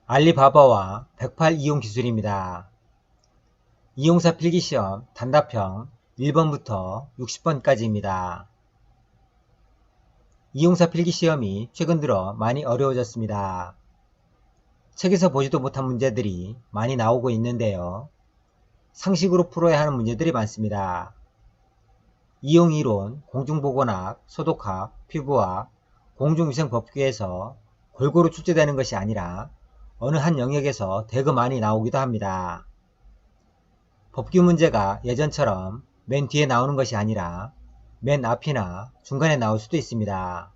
알리바바와 108 이용 기술입니다. 이용사 필기시험 단답형 1번부터 60번까지입니다. 이용사 필기시험이 최근 들어 많이 어려워졌습니다. 책에서 보지도 못한 문제들이 많이 나오고 있는데요. 상식으로 풀어야 하는 문제들이 많습니다. 이용이론, 공중보건학, 소독학, 피부학, 공중위생법규에서 골고루 출제되는 것이 아니라 어느 한 영역에서 대거 많이 나오기도 합니다. 법규 문제가 예전처럼 맨 뒤에 나오는 것이 아니라 맨 앞이나 중간에 나올 수도 있습니다.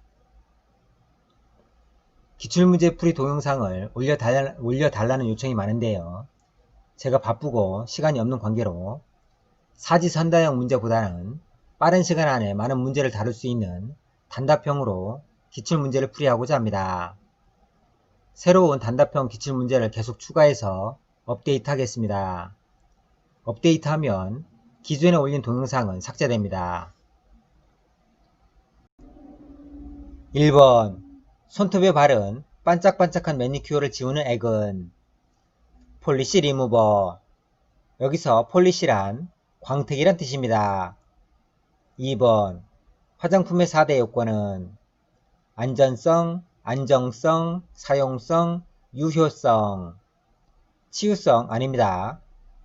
기출문제 풀이 동영상을 올려달라는 요청이 많은데요. 제가 바쁘고 시간이 없는 관계로 사지선다형 문제보다는 빠른 시간 안에 많은 문제를 다룰 수 있는 단답형으로 기출문제를 풀이하고자 합니다. 새로운 단답형 기출문제를 계속 추가해서 업데이트 하겠습니다. 업데이트하면 기존에 올린 동영상은 삭제됩니다. 1번 손톱에 바른 반짝반짝한 매니큐어를 지우는 액은 폴리시 리무버. 여기서 폴리시란 광택이란 뜻입니다. 2번 화장품의 4대 요건은 안전성, 안정성, 사용성, 유효성. 치유성 아닙니다.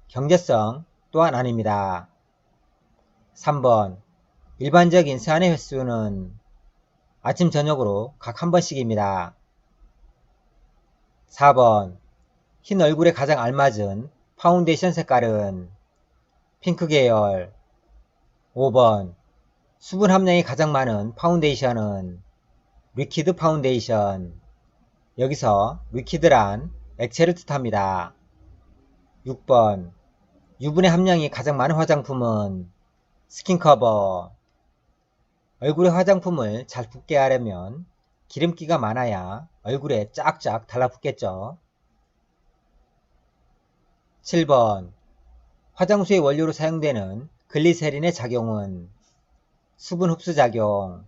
경제성 또한 아닙니다. 3번 일반적인 세안의 횟수는 아침 저녁으로 각 한 번씩입니다. 4번 흰 얼굴에 가장 알맞은 파운데이션 색깔은 핑크 계열. 5번 수분 함량이 가장 많은 파운데이션은 리퀴드 파운데이션. 여기서 리퀴드란 액체를 뜻합니다. 6번 유분의 함량이 가장 많은 화장품은 스킨커버. 얼굴에 화장품을 잘 붙게 하려면 기름기가 많아야 얼굴에 쫙쫙 달라붙겠죠. 7번 화장수의 원료로 사용되는 글리세린의 작용은 수분 흡수 작용.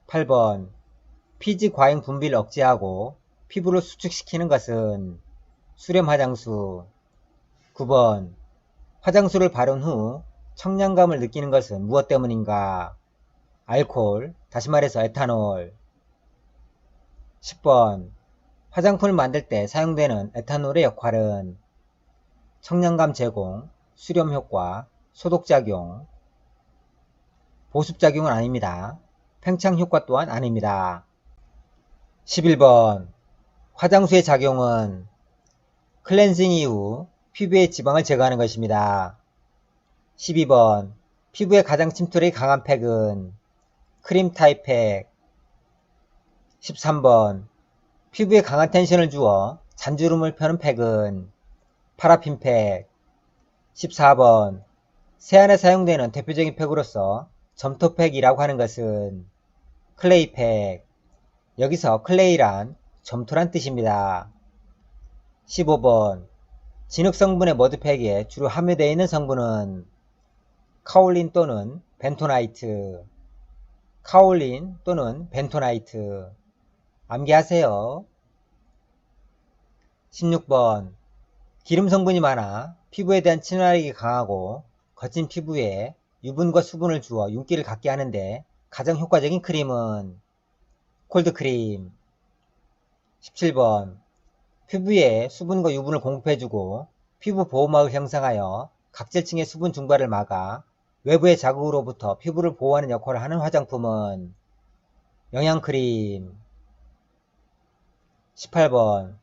8번 피지 과잉 분비를 억제하고 피부를 수축시키는 것은 수렴 화장수. 9번 화장수를 바른 후 청량감을 느끼는 것은 무엇 때문인가? 알코올, 다시 말해서 에탄올. 10번 화장품을 만들 때 사용되는 에탄올의 역할은 청량감 제공, 수렴 효과, 소독작용. 보습작용은 아닙니다. 팽창 효과 또한 아닙니다. 11번 화장수의 작용은 클렌징 이후 피부의 지방을 제거하는 것입니다. 12번 피부에 가장 침투력이 강한 팩은 크림 타입 팩. 13번 피부에 강한 텐션을 주어 잔주름을 펴는 팩은 파라핀 팩. 14번 세안에 사용되는 대표적인 팩으로서 점토팩이라고 하는 것은 클레이 팩. 여기서 클레이란 점토란 뜻입니다. 15번 진흙 성분의 머드팩에 주로 함유되어 있는 성분은 카올린 또는 벤토나이트. 카올린 또는 벤토나이트. 암기하세요. 16번 기름 성분이 많아 피부에 대한 친화력이 강하고 거친 피부에 유분과 수분을 주어 윤기를 갖게 하는데 가장 효과적인 크림은 콜드크림. 17번 피부에 수분과 유분을 공급해주고 피부 보호막을 형성하여 각질층의 수분 증발을 막아 외부의 자극으로부터 피부를 보호하는 역할을 하는 화장품은 영양크림. 18번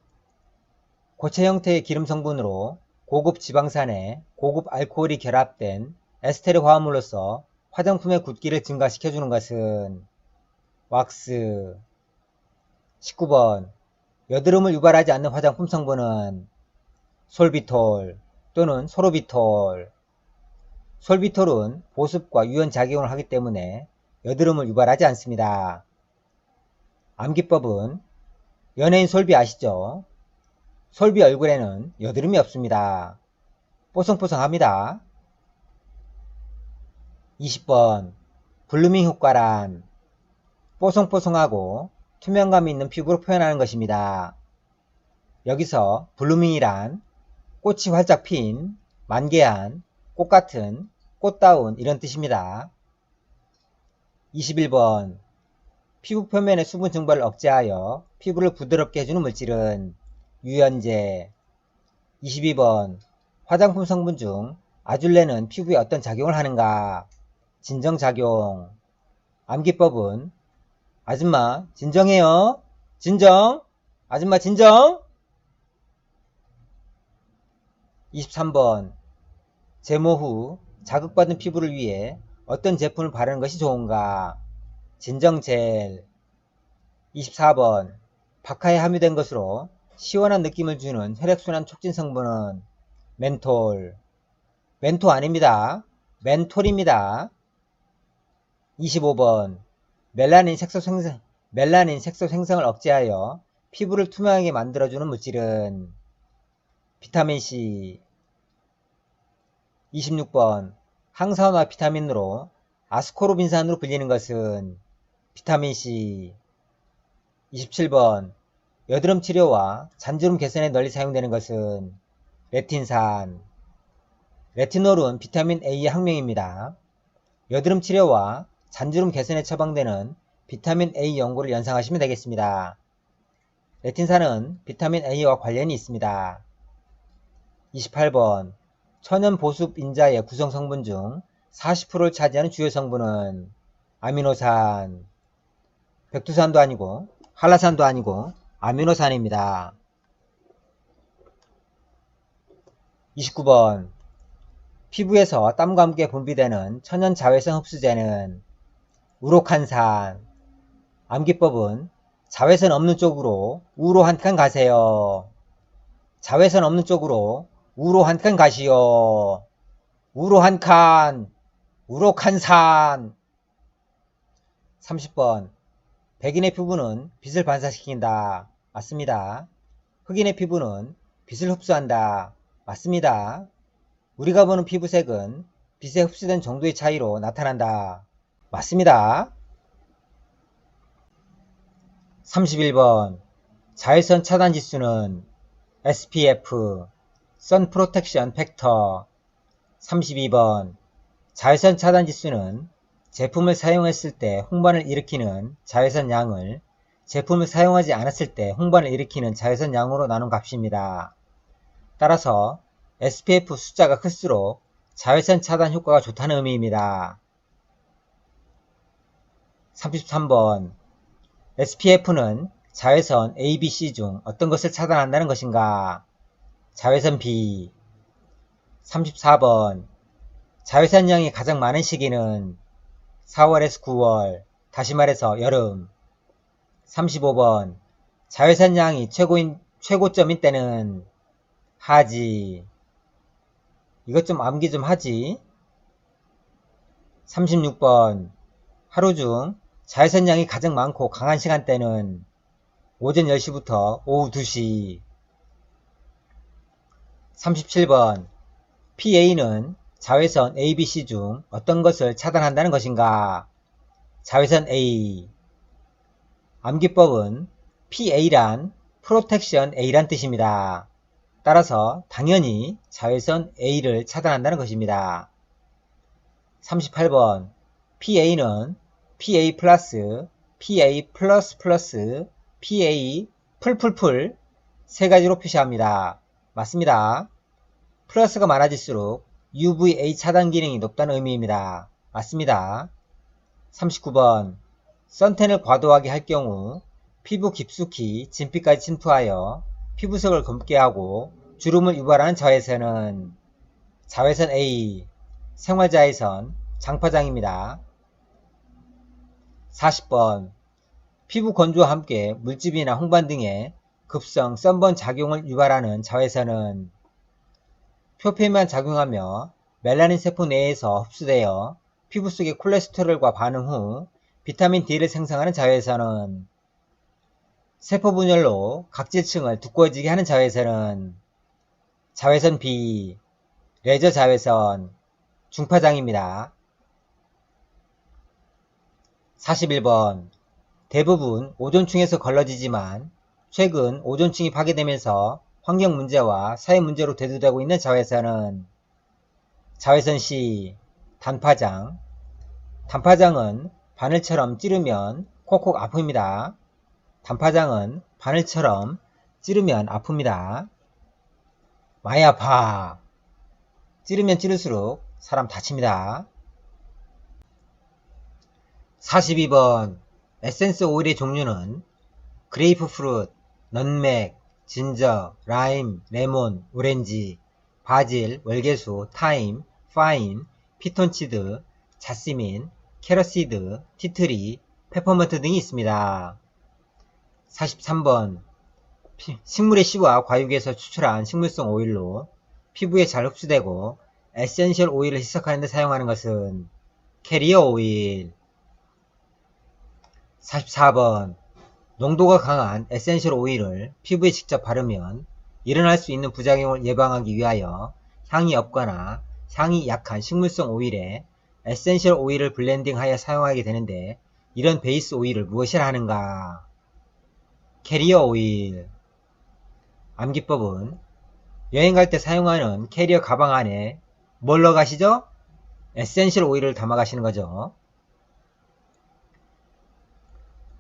고체 형태의 기름 성분으로 고급 지방산에 고급 알코올이 결합된 에스테르 화합물로서 화장품의 굵기를 증가시켜주는 것은 왁스. 19번 여드름을 유발하지 않는 화장품 성분은 솔비톨 또는 소르비톨. 솔비톨은 보습과 유연 작용을 하기 때문에 여드름을 유발하지 않습니다. 암기법은 연예인 솔비 아시죠? 솔비 얼굴에는 여드름이 없습니다. 뽀송뽀송합니다. 20번 블루밍 효과란 뽀송뽀송하고 투명감이 있는 피부로 표현하는 것입니다. 여기서 블루밍이란 꽃이 활짝 핀, 만개한, 꽃같은, 꽃다운 이런 뜻입니다. 21번 피부 표면의 수분 증발을 억제하여 피부를 부드럽게 해주는 물질은 유연제. 22번 화장품 성분 중 아줄레는 피부에 어떤 작용을 하는가? 진정작용. 암기법은 아줌마 진정해요. 진정. 아줌마 진정. 23번 제모 후 자극받은 피부를 위해 어떤 제품을 바르는 것이 좋은가? 진정젤. 24번 박하에 함유된 것으로 시원한 느낌을 주는 혈액순환 촉진 성분은 멘톨. 멘토 아닙니다. 멘톨입니다. 25번 멜라닌 색소 생성을 억제하여 피부를 투명하게 만들어주는 물질은 비타민C. 26번 항산화 비타민으로 아스코르빈산으로 불리는 것은 비타민C. 27번 여드름 치료와 잔주름 개선에 널리 사용되는 것은 레틴산. 레티놀은 비타민 A의 학명입니다. 여드름 치료와 잔주름 개선에 처방되는 비타민 A 연고를 연상하시면 되겠습니다. 레틴산은 비타민 A와 관련이 있습니다. 28번 천연 보습 인자의 구성 성분 중 40%를 차지하는 주요 성분은 아미노산. 백두산도 아니고 한라산도 아니고 아미노산입니다. 29번 피부에서 땀과 함께 분비되는 천연 자외선 흡수제는 우로칸산. 암기법은 자외선 없는 쪽으로 우로 한 칸 가세요. 자외선 없는 쪽으로 우로 한 칸 가시오. 우로 한 칸. 우로칸산. 30번 백인의 피부는 빛을 반사시킨다. 맞습니다. 흑인의 피부는 빛을 흡수한다. 맞습니다. 우리가 보는 피부색은 빛에 흡수된 정도의 차이로 나타난다. 맞습니다. 31번 자외선 차단 지수는 SPF, Sun Protection Factor. 32번 자외선 차단 지수는 제품을 사용했을 때 홍반을 일으키는 자외선 양을 제품을 사용하지 않았을 때 홍반을 일으키는 자외선 양으로 나눈 값입니다. 따라서 SPF 숫자가 클수록 자외선 차단 효과가 좋다는 의미입니다. 33번 SPF는 자외선 A, B, C 중 어떤 것을 차단한다는 것인가? 자외선 B. 34번 자외선량이 가장 많은 시기는 4월에서 9월, 다시 말해서 여름. 35번 자외선량이 최고점인 때는 하지. 이것 좀 암기 좀 하지. 36번 하루 중 자외선량이 가장 많고 강한 시간대는 오전 10시부터 오후 2시. 37번 PA는 자외선 A, B, C 중 어떤 것을 차단한다는 것인가? 자외선 A. 암기법은 PA란 프로텍션 A란 뜻입니다. 따라서 당연히 자외선 A를 차단한다는 것입니다. 38번 PA는 PA+, PA++, PA 풀풀풀 세 가지로 표시합니다. 맞습니다. 플러스가 많아질수록 UVA 차단 기능이 높다는 의미입니다. 맞습니다. 39번 선텐을 과도하게 할 경우 피부 깊숙이 진피까지 침투하여 피부색을 검게 하고 주름을 유발하는 자외선은 자외선 A, 생활자외선, 장파장입니다. 40번 피부 건조와 함께 물집이나 홍반 등의 급성 선번 작용을 유발하는 자외선은 표피에만 작용하며 멜라닌 세포 내에서 흡수되어 피부 속의 콜레스테롤과 반응 후 비타민 D를 생성하는 자외선은 세포 분열로 각질층을 두꺼워지게 하는 자외선은 자외선 B, 레저 자외선, 중파장입니다. 41번 대부분 오존층에서 걸러지지만 최근 오존층이 파괴되면서 환경 문제와 사회 문제로 대두되고 있는 자외선은 자외선 C. 단파장. 단파장은 바늘처럼 찌르면 콕콕 아픕니다. 단파장은 바늘처럼 찌르면 아픕니다. 많이 아파. 찌르면 찌를수록 사람 다칩니다. 42번 에센스 오일의 종류는 그레이프 프루트, 넌맥, 진저, 라임, 레몬, 오렌지, 바질, 월계수, 타임, 파인, 피톤치드, 자스민, 캐러시드, 티트리, 페퍼먼트 등이 있습니다. 43번 식물의 씨와 과육에서 추출한 식물성 오일로 피부에 잘 흡수되고 에센셜 오일을 희석하는 데 사용하는 것은 캐리어 오일. 44번 농도가 강한 에센셜 오일을 피부에 직접 바르면 일어날 수 있는 부작용을 예방하기 위하여 향이 없거나 향이 약한 식물성 오일에 에센셜 오일을 블렌딩하여 사용하게 되는데 이런 베이스 오일을 무엇이라 하는가? 캐리어 오일. 암기법은 여행 갈 때 사용하는 캐리어 가방 안에 뭘 넣어 가시죠? 에센셜 오일을 담아 가시는 거죠.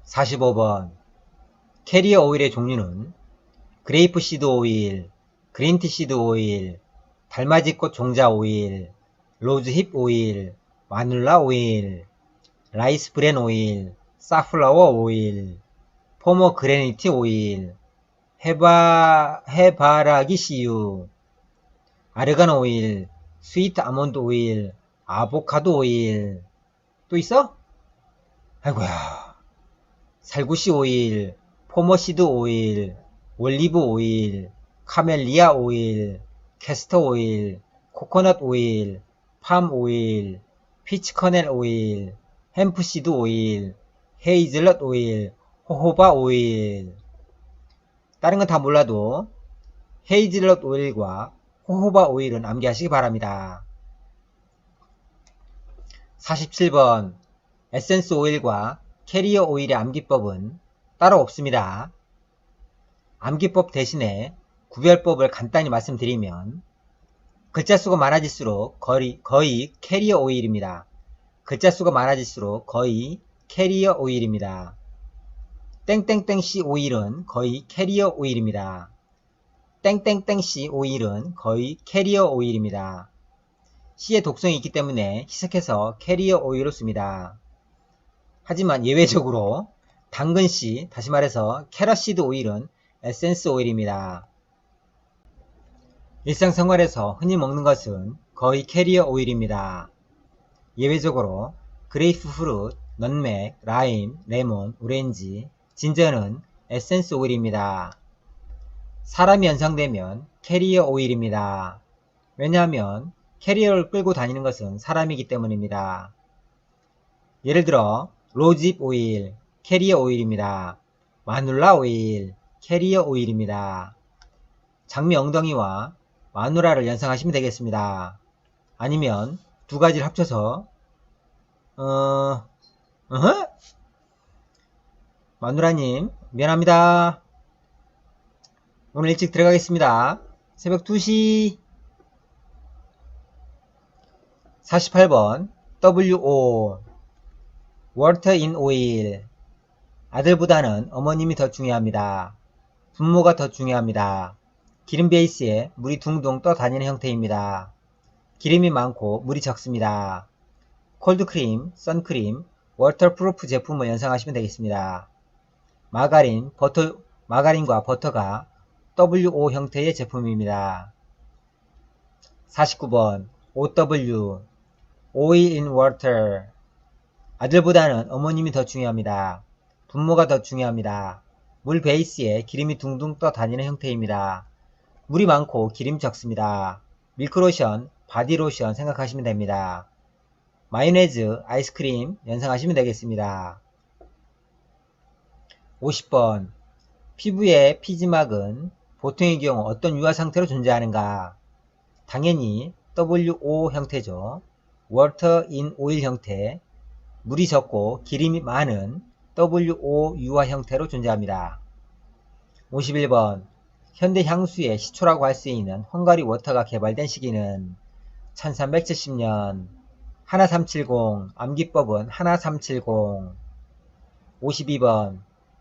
45번 캐리어 오일의 종류는 그레이프 시드 오일, 그린티 시드 오일, 달맞이꽃 종자 오일, 로즈힙 오일, 마눌라 오일, 라이스 브랜 오일, 사플라워 오일, 포머그레니티 오일, 해바라기 씨유, 아르간 오일, 스위트 아몬드 오일, 아보카도 오일. 또 있어? 아이고야. 살구씨 오일, 포머시드 오일, 올리브 오일, 카멜리아 오일, 캐스터 오일, 코코넛 오일, 팜 오일, 피치커넬 오일, 햄프시드 오일, 헤이즐넛 오일, 호호바 오일. 다른 건 다 몰라도 헤이즐넛 오일과 호호바 오일은 암기하시기 바랍니다. 47번 에센스 오일과 캐리어 오일의 암기법은 따로 없습니다. 암기법 대신에 구별법을 간단히 말씀드리면 글자 수가 많아질수록 거의 캐리어 오일입니다. 글자 수가 많아질수록 거의 캐리어 오일입니다. 땡땡땡C 오일은 거의 캐리어 오일입니다. 땡땡땡C 오일은 거의 캐리어 오일입니다. C의 독성이 있기 때문에 희석해서 캐리어 오일로 씁니다. 하지만 예외적으로 당근 C, 다시 말해서 캐럿시드 오일은 에센스 오일입니다. 일상생활에서 흔히 먹는 것은 거의 캐리어 오일입니다. 예외적으로 그레이프 프루트, 넌맥, 라임, 레몬, 오렌지, 진저는 에센스 오일입니다. 사람이 연상되면 캐리어 오일입니다. 왜냐하면 캐리어를 끌고 다니는 것은 사람이기 때문입니다. 예를 들어 로즈잎 오일, 캐리어 오일입니다. 마눌라 오일, 캐리어 오일입니다. 장미 엉덩이와 마누라를 연상하시면 되겠습니다. 아니면 두 가지를 합쳐서 마누라님 미안합니다. 오늘 일찍 들어가겠습니다. 새벽 2시. 48번 WO Water in Oil. 아들보다는 어머님이 더 중요합니다. 분모가 더 중요합니다. 기름 베이스에 물이 둥둥 떠다니는 형태입니다. 기름이 많고 물이 적습니다. 콜드크림, 선크림, 워터프루프 제품을 연상하시면 되겠습니다. 마가린과 버터가 WO 형태의 제품입니다. 49번 OW Oil in Water. 아들보다는 어머님이 더 중요합니다. 분모가 더 중요합니다. 물 베이스에 기름이 둥둥 떠다니는 형태입니다. 물이 많고 기름이 적습니다. 밀크로션, 바디로션 생각하시면 됩니다. 마요네즈, 아이스크림 연상하시면 되겠습니다. 50번 피부의 피지막은 보통의 경우 어떤 유화 상태로 존재하는가? 당연히 WO 형태죠. Water in Oil 형태, 물이 적고 기름이 많은 WO 유화 형태로 존재합니다. 51번 현대 향수의 시초라고 할 수 있는 헝가리 워터가 개발된 시기는 1370년. 12370 암기법은 12370. 52번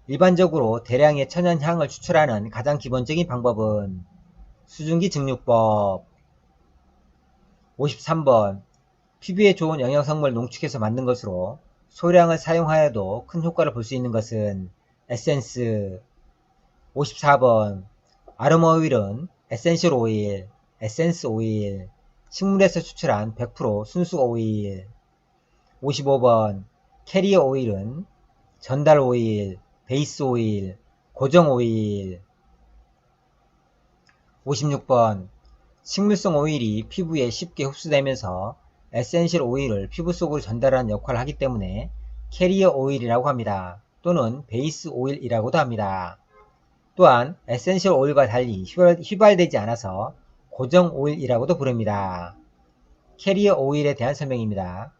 일반적으로 대량의 천연향을 추출하는 가장 기본적인 방법은 수증기 증류법. 53번 피부에 좋은 영양성분을 농축해서 만든 것으로 소량을 사용하여도 큰 효과를 볼 수 있는 것은 에센스. 54번 아로마 오일은 에센셜 오일, 에센스 오일, 식물에서 추출한 100% 순수 오일. 55번 캐리어 오일은 전달 오일, 베이스 오일, 고정 오일. 56번 식물성 오일이 피부에 쉽게 흡수되면서 에센셜 오일을 피부 속으로 전달하는 역할을 하기 때문에 캐리어 오일이라고 합니다. 또는 베이스 오일이라고도 합니다. 또한 에센셜 오일과 달리 휘발되지 않아서 고정 오일이라고도 부릅니다. 캐리어 오일에 대한 설명입니다.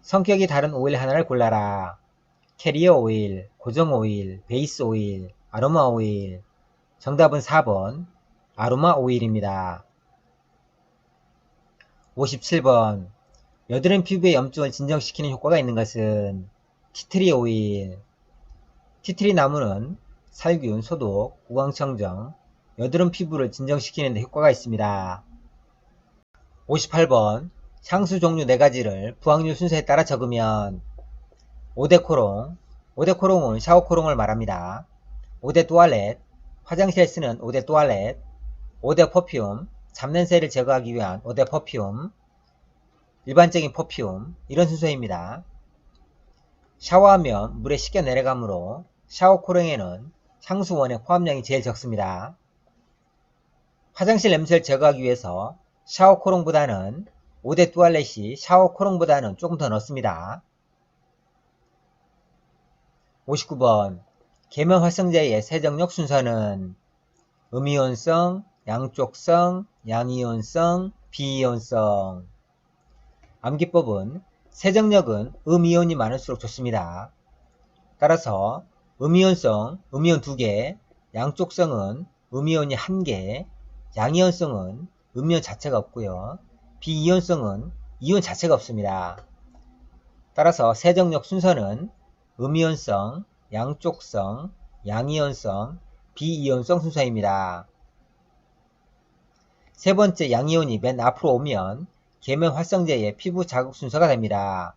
성격이 다른 오일 하나를 골라라. 캐리어 오일, 고정 오일, 베이스 오일, 아로마 오일. 정답은 4번 아로마 오일입니다. 57번 여드름 피부의 염증을 진정시키는 효과가 있는 것은 티트리 오일. 티트리 나무는 살균, 소독, 우광청정, 여드름 피부를 진정시키는 데 효과가 있습니다. 58번 향수 종류 4가지를 부확률 순서에 따라 적으면 5대 코롱, 5대 코롱은 샤워 코롱을 말합니다. 5대 또알렛, 화장실에 쓰는 5대 또알렛, 5대 퍼퓸, 잡냄새를 제거하기 위한 5대 퍼퓸, 일반적인 퍼퓸, 이런 순서입니다. 샤워하면 물에 씻겨 내려가므로 샤워 코롱에는 향수원의 포함량이 제일 적습니다. 화장실 냄새를 제거하기 위해서 샤워 코롱보다는 5대 또알렛이 샤워 코롱보다는 조금 더 넣습니다. 59번 계면 활성제의 세정력 순서는 음이온성, 양쪽성, 양이온성, 비이온성. 암기법은 세정력은 음이온이 많을수록 좋습니다. 따라서 음이온성, 음이온 2개, 양쪽성은 음이온이 1개, 양이온성은 음이온 자체가 없고요. 비이온성은 이온 자체가 없습니다. 따라서 세정력 순서는 음이온성, 양쪽성, 양이온성, 비이온성 순서입니다. 세 번째 양이온이 맨 앞으로 오면 계면 활성제의 피부 자극 순서가 됩니다.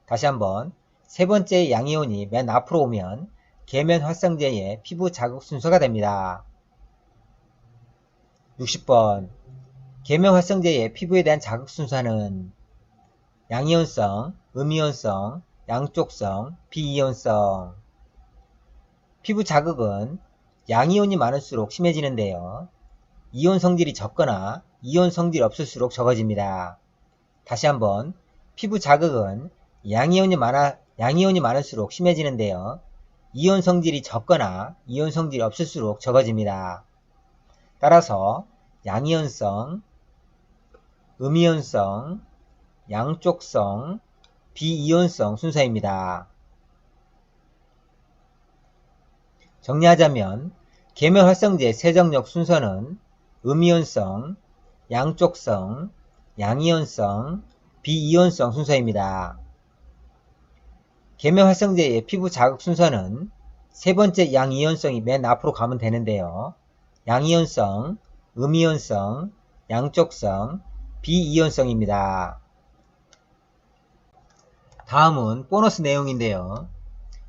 다시 한번 세 번째 양이온이 맨 앞으로 오면 계면 활성제의 피부 자극 순서가 됩니다. 60번 계면 활성제의 피부에 대한 자극 순서는 양이온성, 음이온성, 양쪽성, 비이온성. 피부 자극은 양이온이 많을수록 심해지는데요. 이온 성질이 적거나 이온 성질이 없을수록 적어집니다. 다시 한번 피부 자극은 양이온이 많을수록 심해지는데요. 이온 성질이 적거나 이온 성질이 없을수록 적어집니다. 따라서 양이온성, 음이온성, 양쪽성, 비이온성 순서입니다. 정리하자면 계면 활성제 세정력 순서는 음이온성, 양쪽성, 양이온성, 비이온성 순서입니다. 계면 활성제의 피부 자극 순서는 세 번째 양이온성이 맨 앞으로 가면 되는데요. 양이온성, 음이온성, 양쪽성, 비이온성입니다. 다음은 보너스 내용인데요.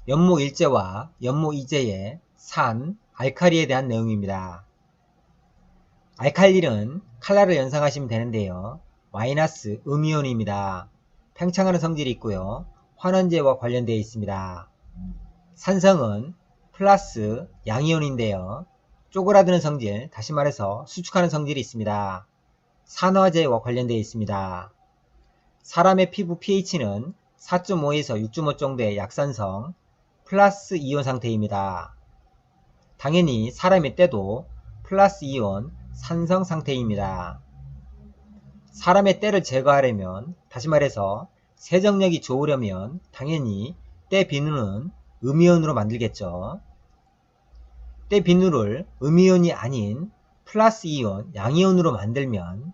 연모 일제와 연모 이제의 산, 알칼리에 대한 내용입니다. 알칼리는 칼라를 연상하시면 되는데요. 마이너스 음이온입니다. 팽창하는 성질이 있고요. 환원제와 관련되어 있습니다. 산성은 플러스 양이온인데요. 쪼그라드는 성질, 다시 말해서 수축하는 성질이 있습니다. 산화제와 관련되어 있습니다. 사람의 피부 pH는 4.5에서 6.5 정도의 약산성, 플러스 이온 상태입니다. 당연히 사람의 때도 플러스 이온 산성 상태입니다. 사람의 때를 제거하려면, 다시 말해서 세정력이 좋으려면 당연히 때 비누는 음이온으로 만들겠죠. 때 비누를 음이온이 아닌 플러스 이온, 양이온으로 만들면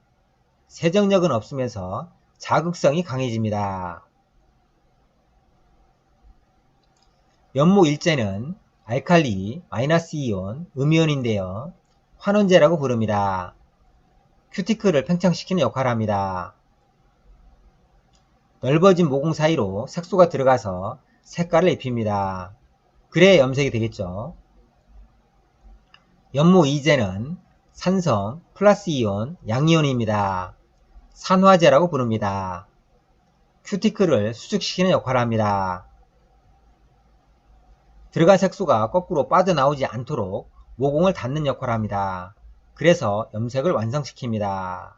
세정력은 없으면서 자극성이 강해집니다. 연모 일제는 알칼리, 마이너스 이온, 음이온인데요. 환원제라고 부릅니다. 큐티클을 팽창시키는 역할을 합니다. 넓어진 모공 사이로 색소가 들어가서 색깔을 입힙니다. 그래야 염색이 되겠죠. 연모 이제는 산성, 플러스 이온, 양이온입니다. 산화제라고 부릅니다. 큐티클을 수축시키는 역할을 합니다. 들어간 색소가 거꾸로 빠져나오지 않도록 모공을 닫는 역할을 합니다. 그래서 염색을 완성시킵니다.